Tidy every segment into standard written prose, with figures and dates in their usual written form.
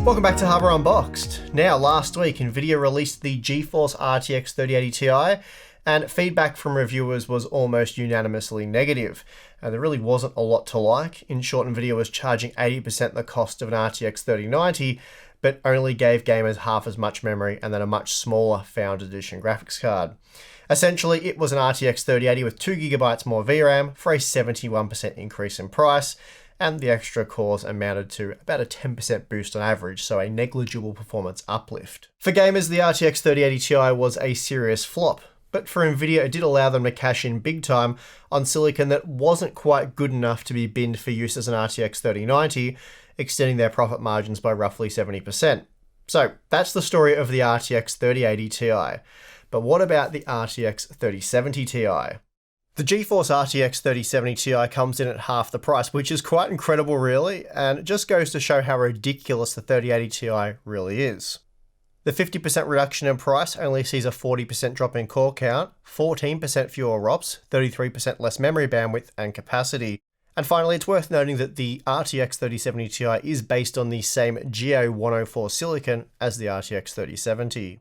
Welcome back to Hardware Unboxed. Now, last week, Nvidia released the GeForce RTX 3080 Ti, and feedback from reviewers was almost unanimously negative. There really wasn't a lot to like. In short, Nvidia was charging 80% the cost of an RTX 3090, but only gave gamers half as much memory and then a much smaller Founders Edition graphics card. Essentially, it was an RTX 3080 with 2GB more VRAM for a 71% increase in price, and the extra cores amounted to about a 10% boost on average, so a negligible performance uplift. For gamers, the RTX 3080 Ti was a serious flop, but for Nvidia it did allow them to cash in big time on silicon that wasn't quite good enough to be binned for use as an RTX 3090, extending their profit margins by roughly 70%. So that's the story of the RTX 3080 Ti. But what about the RTX 3070 Ti? The GeForce RTX 3070 Ti comes in at half the price, which is quite incredible really, and it just goes to show how ridiculous the 3080 Ti really is. The 50% reduction in price only sees a 40% drop in core count, 14% fewer ROPs, 33% less memory bandwidth and capacity. And finally, it's worth noting that the RTX 3070 Ti is based on the same G0104 silicon as the RTX 3070.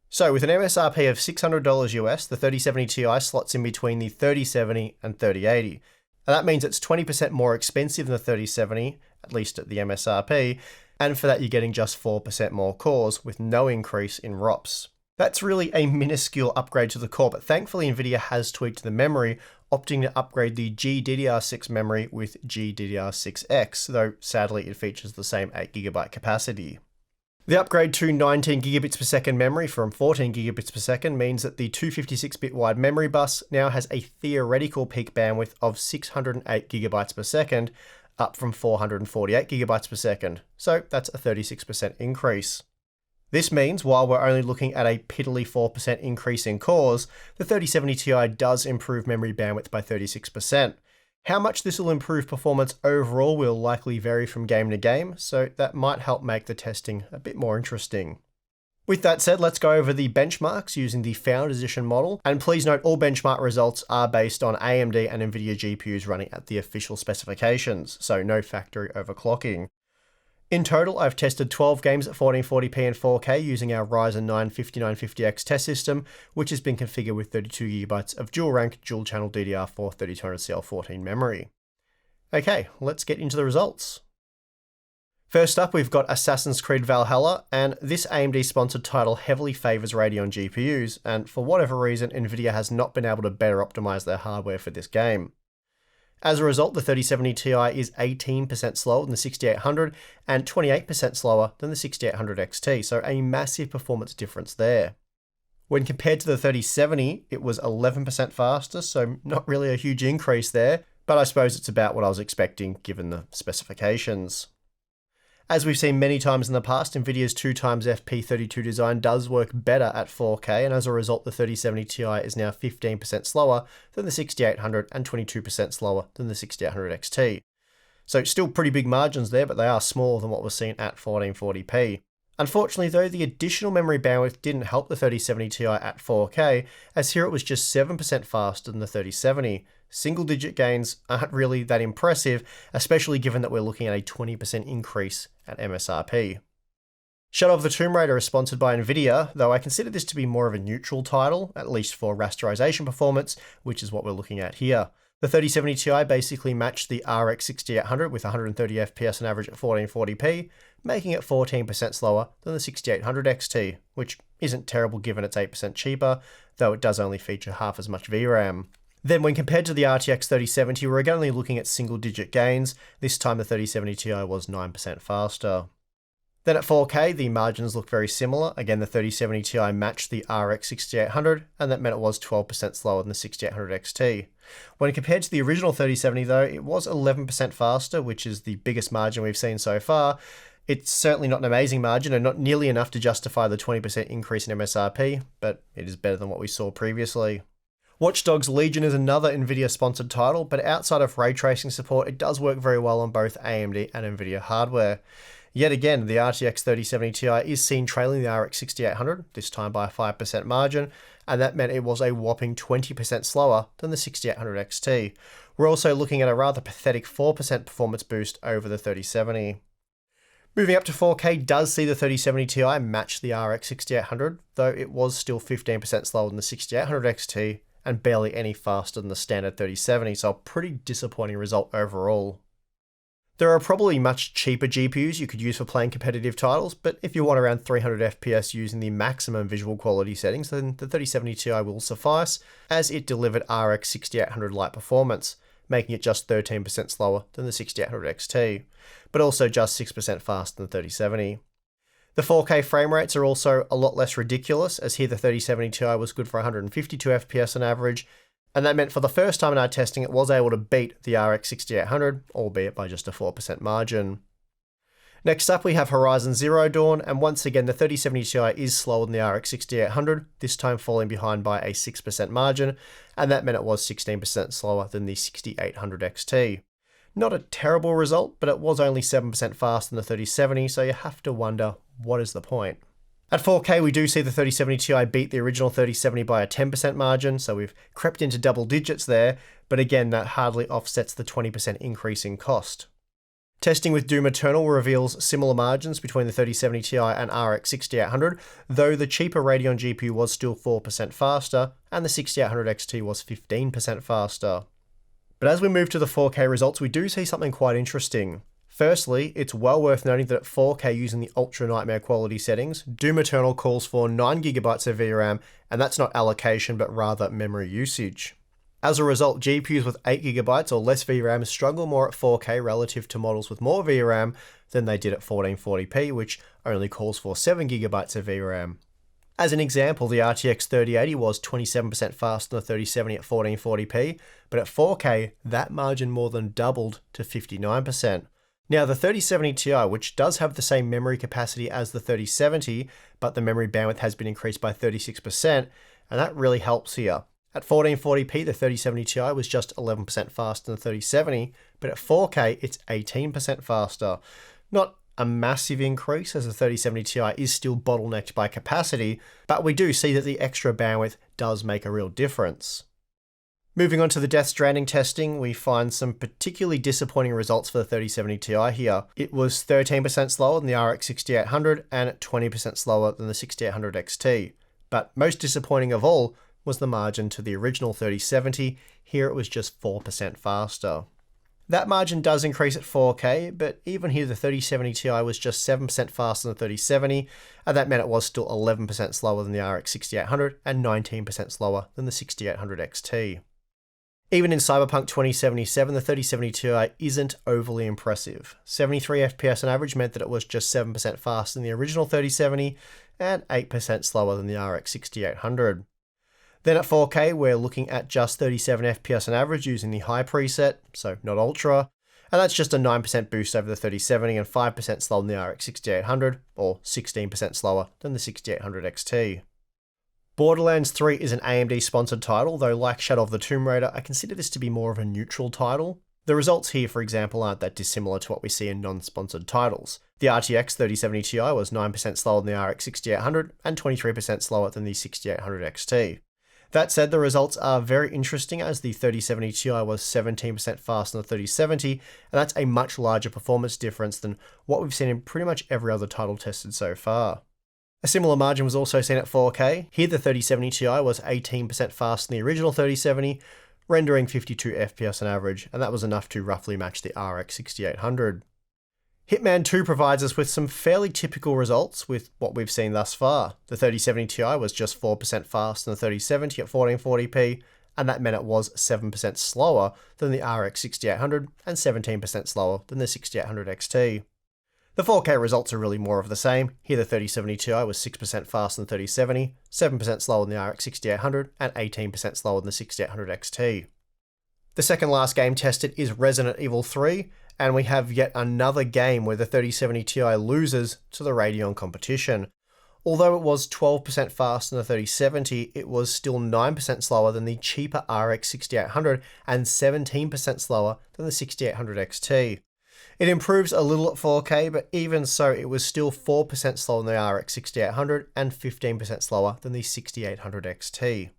So with an MSRP of $600 US, the 3070 Ti slots in between the 3070 and 3080. And that means it's 20% more expensive than the 3070, at least at the MSRP, and for that you're getting just 4% more cores with no increase in ROPs. That's really a minuscule upgrade to the core, but thankfully Nvidia has tweaked the memory, opting to upgrade the GDDR6 memory with GDDR6X, though sadly it features the same 8GB capacity. The upgrade to 19 gigabits per second memory from 14 gigabits per second means that the 256-bit wide memory bus now has a theoretical peak bandwidth of 608 gigabytes per second, up from 448 gigabytes per second, so that's a 36% increase. This means while we're only looking at a piddly 4% increase in cores, the 3070 Ti does improve memory bandwidth by 36%. How much this will improve performance overall will likely vary from game to game, so that might help make the testing a bit more interesting. With that said, let's go over the benchmarks using the Founders Edition model, and please note all benchmark results are based on AMD and Nvidia GPUs running at the official specifications, so no factory overclocking. In total, I've tested 12 games at 1440p and 4K using our Ryzen 9 5950X test system, which has been configured with 32GB of dual-rank, dual-channel DDR4 3200CL14 memory. Okay, let's get into the results. First up, we've got Assassin's Creed Valhalla, and this AMD-sponsored title heavily favours Radeon GPUs, and for whatever reason, Nvidia has not been able to better optimise their hardware for this game. As a result, the 3070 Ti is 18% slower than the 6800 and 28% slower than the 6800 XT, so a massive performance difference there. When compared to the 3070, it was 11% faster, so not really a huge increase there, but I suppose it's about what I was expecting given the specifications. As we've seen many times in the past, Nvidia's 2xFP32 design does work better at 4K, and as a result the 3070 Ti is now 15% slower than the 6800 and 22% slower than the 6800 XT. So still pretty big margins there, but they are smaller than what was seen at 1440p. Unfortunately though, the additional memory bandwidth didn't help the 3070 Ti at 4K, as here it was just 7% faster than the 3070. Single-digit gains aren't really that impressive, especially given that we're looking at a 20% increase at MSRP. Shadow of the Tomb Raider is sponsored by Nvidia, though I consider this to be more of a neutral title, at least for rasterization performance, which is what we're looking at here. The 3070 Ti basically matched the RX 6800 with 130 FPS on average at 1440p, making it 14% slower than the 6800 XT, which isn't terrible given it's 8% cheaper, though it does only feature half as much VRAM. Then when compared to the RTX 3070, we're again only looking at single-digit gains. This time the 3070 Ti was 9% faster. Then at 4K, the margins look very similar. Again, the 3070 Ti matched the RX 6800, and that meant it was 12% slower than the 6800 XT. When compared to the original 3070 though, it was 11% faster, which is the biggest margin we've seen so far. It's certainly not an amazing margin and not nearly enough to justify the 20% increase in MSRP, but it is better than what we saw previously. Watch Dogs Legion is another Nvidia-sponsored title, but outside of ray tracing support, it does work very well on both AMD and Nvidia hardware. Yet again, the RTX 3070 Ti is seen trailing the RX 6800, this time by a 5% margin, and that meant it was a whopping 20% slower than the 6800 XT. We're also looking at a rather pathetic 4% performance boost over the 3070. Moving up to 4K does see the 3070 Ti match the RX 6800, though it was still 15% slower than the 6800 XT and barely any faster than the standard 3070, so a pretty disappointing result overall. There are probably much cheaper GPUs you could use for playing competitive titles, but if you want around 300 FPS using the maximum visual quality settings, then the 3070 Ti will suffice, as it delivered RX 6800 light performance, making it just 13% slower than the 6800 XT, but also just 6% faster than the 3070. The 4K frame rates are also a lot less ridiculous, as here the 3070 Ti was good for 152 FPS on average, and that meant for the first time in our testing it was able to beat the RX 6800, albeit by just a 4% margin. Next up we have Horizon Zero Dawn, and once again the 3070 Ti is slower than the RX 6800, this time falling behind by a 6% margin, and that meant it was 16% slower than the 6800 XT. Not a terrible result, but it was only 7% faster than the 3070, so you have to wonder, what is the point? At 4K, we do see the 3070 Ti beat the original 3070 by a 10% margin, so we've crept into double digits there, but again, that hardly offsets the 20% increase in cost. Testing with Doom Eternal reveals similar margins between the 3070 Ti and RX 6800, though the cheaper Radeon GPU was still 4% faster, and the 6800 XT was 15% faster. But as we move to the 4K results, we do see something quite interesting. Firstly, it's well worth noting that at 4K using the Ultra Nightmare quality settings, Doom Eternal calls for 9GB of VRAM, and that's not allocation but rather memory usage. As a result, GPUs with 8GB or less VRAM struggle more at 4K relative to models with more VRAM than they did at 1440p, which only calls for 7GB of VRAM. As an example, the RTX 3080 was 27% faster than the 3070 at 1440p, but at 4K, that margin more than doubled to 59%. Now, the 3070 Ti, which does have the same memory capacity as the 3070, but the memory bandwidth has been increased by 36%, and that really helps here. At 1440p, the 3070 Ti was just 11% faster than the 3070, but at 4K, it's 18% faster. Not a massive increase, as the 3070 Ti is still bottlenecked by capacity, but we do see that the extra bandwidth does make a real difference. Moving on to the Death Stranding testing, we find some particularly disappointing results for the 3070 Ti here. It was 13% slower than the RX 6800 and 20% slower than the 6800 XT. But most disappointing of all was the margin to the original 3070. Here it was just 4% faster. That margin does increase at 4K, but even here the 3070 Ti was just 7% faster than the 3070, and that meant it was still 11% slower than the RX 6800 and 19% slower than the 6800 XT. Even in Cyberpunk 2077, the 3070 Ti isn't overly impressive. 73 FPS on average meant that it was just 7% faster than the original 3070 and 8% slower than the RX 6800. Then at 4K, we're looking at just 37 FPS on average using the high preset, so not ultra, and that's just a 9% boost over the 3070 and 5% slower than the RX 6800, or 16% slower than the 6800 XT. Borderlands 3 is an AMD sponsored title, though like Shadow of the Tomb Raider, I consider this to be more of a neutral title. The results here, for example, aren't that dissimilar to what we see in non-sponsored titles. The RTX 3070 Ti was 9% slower than the RX 6800 and 23% slower than the 6800 XT. That said, the results are very interesting, as the 3070 Ti was 17% faster than the 3070, and that's a much larger performance difference than what we've seen in pretty much every other title tested so far. A similar margin was also seen at 4K. Here the 3070 Ti was 18% faster than the original 3070, rendering 52 FPS on average, and that was enough to roughly match the RX 6800. Hitman 2 provides us with some fairly typical results with what we've seen thus far. The 3070 Ti was just 4% faster than the 3070 at 1440p, and that meant it was 7% slower than the RX 6800 and 17% slower than the 6800 XT. The 4K results are really more of the same. Here the 3070 Ti was 6% faster than the 3070, 7% slower than the RX 6800, and 18% slower than the 6800 XT. The second last game tested is Resident Evil 3, and we have yet another game where the 3070 Ti loses to the Radeon competition. Although it was 12% faster than the 3070, it was still 9% slower than the cheaper RX 6800 and 17% slower than the 6800 XT. It improves a little at 4K, but even so, it was still 4% slower than the RX 6800 and 15% slower than the 6800 XT.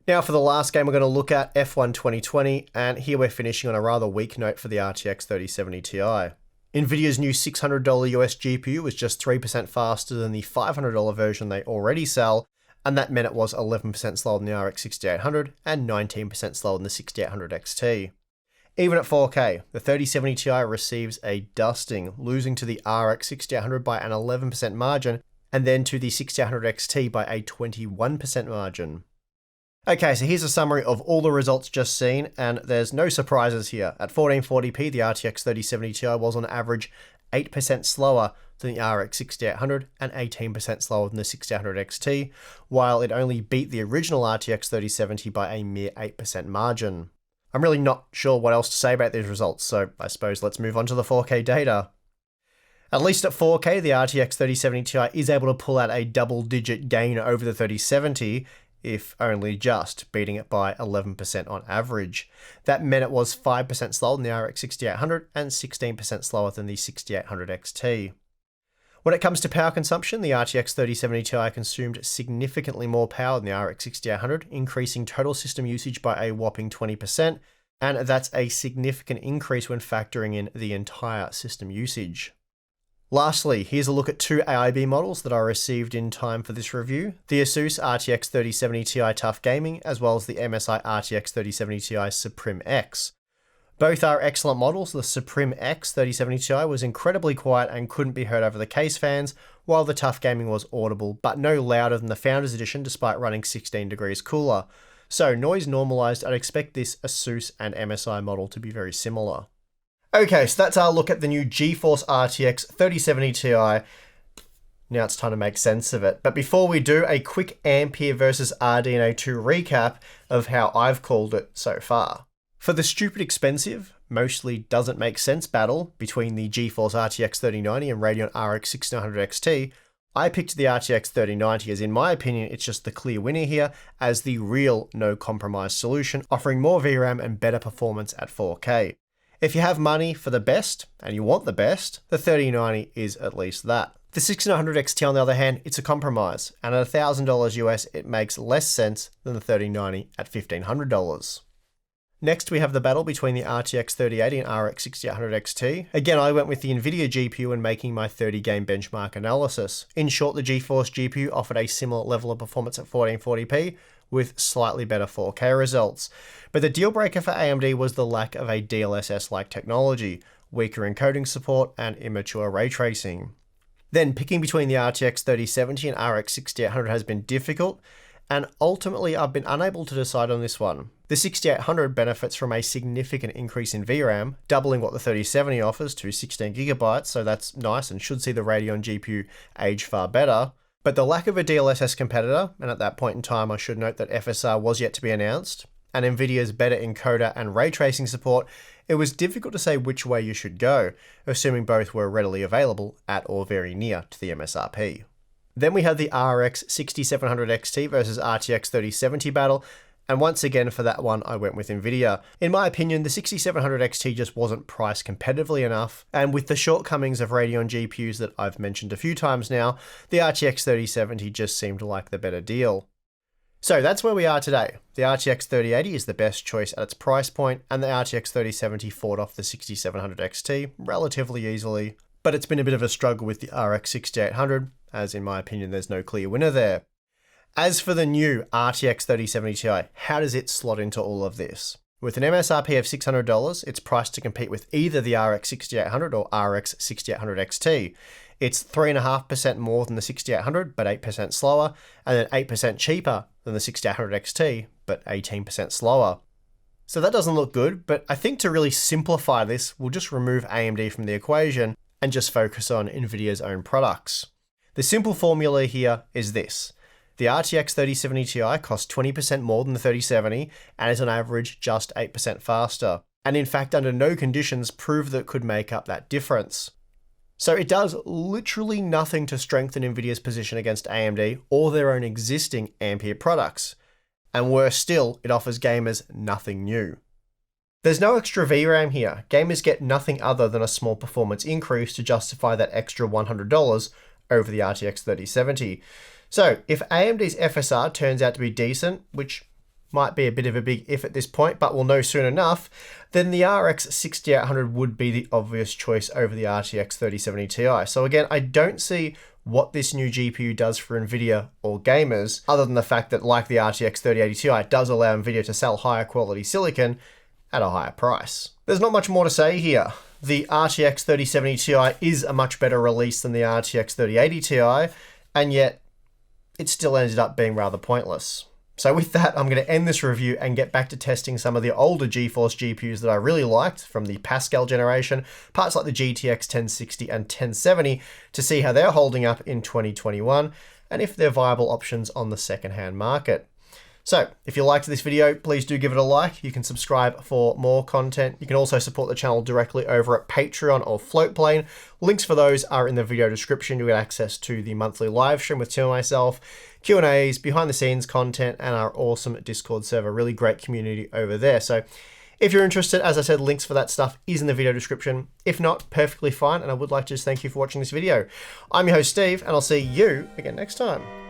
Now for the last game we're going to look at, F1 2020, and here we're finishing on a rather weak note for the RTX 3070 Ti. Nvidia's new $600 US GPU was just 3% faster than the $500 version they already sell, and that meant it was 11% slower than the RX 6800 and 19% slower than the 6800 XT. Even at 4K, the 3070 Ti receives a dusting, losing to the RX 6800 by an 11% margin, and then to the 6800 XT by a 21% margin. Okay, so here's a summary of all the results just seen, and there's no surprises here. At 1440p, the RTX 3070 Ti was on average 8% slower than the RX 6800 and 18% slower than the 6800 XT, while it only beat the original RTX 3070 by a mere 8% margin. I'm really not sure what else to say about these results, so I suppose let's move on to the 4K data. At least at 4K, the RTX 3070 Ti is able to pull out a double-digit gain over the 3070, if only just, beating it by 11% on average. That meant it was 5% slower than the RX 6800 and 16% slower than the 6800 XT. When it comes to power consumption, the RTX 3070 Ti consumed significantly more power than the RX 6800, increasing total system usage by a whopping 20%, and that's a significant increase when factoring in the entire system usage. Lastly, here's a look at two AIB models that I received in time for this review, the Asus RTX 3070 Ti Tough Gaming, as well as the MSI RTX 3070 Ti Supreme X. Both are excellent models. The Supreme X 3070 Ti was incredibly quiet and couldn't be heard over the case fans, while the Tough Gaming was audible, but no louder than the Founders Edition despite running 16 degrees cooler. So noise normalized, I'd expect this Asus and MSI model to be very similar. Okay, so that's our look at the new GeForce RTX 3070 Ti. Now it's time to make sense of it. But before we do, a quick Ampere versus RDNA 2 recap of how I've called it so far. For the stupid expensive, mostly doesn't make sense battle between the GeForce RTX 3090 and Radeon RX 6900 XT, I picked the RTX 3090 as in my opinion it's just the clear winner here as the real no compromise solution, offering more VRAM and better performance at 4K. If you have money for the best, and you want the best, the 3090 is at least that. The 6900 XT on the other hand, it's a compromise, and at $1,000 US it makes less sense than the 3090 at $1,500. Next we have the battle between the RTX 3080 and RX 6800 XT. Again, I went with the Nvidia GPU when making my 30 game benchmark analysis. In short, the GeForce GPU offered a similar level of performance at 1440p, with slightly better 4K results. But the deal breaker for AMD was the lack of a DLSS-like technology, weaker encoding support, and immature ray tracing. Then picking between the RTX 3070 and RX 6800 has been difficult, and ultimately I've been unable to decide on this one. The 6800 benefits from a significant increase in VRAM, doubling what the 3070 offers to 16GB, so that's nice and should see the Radeon GPU age far better. But the lack of a DLSS competitor, and at that point in time I should note that FSR was yet to be announced, and Nvidia's better encoder and ray tracing support, it was difficult to say which way you should go, assuming both were readily available at or very near to the MSRP. Then we had the RX 6700 XT versus RTX 3070 battle, and once again for that one I went with Nvidia. In my opinion, the 6700 XT just wasn't priced competitively enough, and with the shortcomings of Radeon GPUs that I've mentioned a few times now, the RTX 3070 just seemed like the better deal. So that's where we are today. The RTX 3080 is the best choice at its price point, and the RTX 3070 fought off the 6700 XT relatively easily, but it's been a bit of a struggle with the RX 6800, as in my opinion there's no clear winner there. As for the new RTX 3070 Ti, how does it slot into all of this? With an MSRP of $600, it's priced to compete with either the RX 6800 or RX 6800 XT. It's 3.5% more than the 6800, but 8% slower, and then 8% cheaper than the 6800 XT, but 18% slower. So that doesn't look good, but I think to really simplify this, we'll just remove AMD from the equation and just focus on Nvidia's own products. The simple formula here is this. The RTX 3070 Ti costs 20% more than the 3070 and is on average just 8% faster, and in fact under no conditions prove that it could make up that difference. So it does literally nothing to strengthen Nvidia's position against AMD or their own existing Ampere products, and worse still, it offers gamers nothing new. There's no extra VRAM here. Gamers get nothing other than a small performance increase to justify that extra $100 over the RTX 3070. So if AMD's FSR turns out to be decent, which might be a bit of a big if at this point, but we'll know soon enough, then the RX 6800 would be the obvious choice over the RTX 3070 Ti. So again, I don't see what this new GPU does for Nvidia or gamers, other than the fact that, like the RTX 3080 Ti, it does allow Nvidia to sell higher quality silicon at a higher price. There's not much more to say here. The RTX 3070 Ti is a much better release than the RTX 3080 Ti, and yet it still ended up being rather pointless. So with that, I'm going to end this review and get back to testing some of the older GeForce GPUs that I really liked from the Pascal generation, parts like the GTX 1060 and 1070, to see how they're holding up in 2021 and if they're viable options on the secondhand market. So if you liked this video, please do give it a like. You can subscribe for more content. You can also support the channel directly over at Patreon or Floatplane. Links for those are in the video description. You get access to the monthly live stream with Tim and myself, Q&As, behind the scenes content, and our awesome Discord server. Really great community over there. So if you're interested, as I said, links for that stuff is in the video description. If not, perfectly fine. And I would like to just thank you for watching this video. I'm your host, Steve, and I'll see you again next time.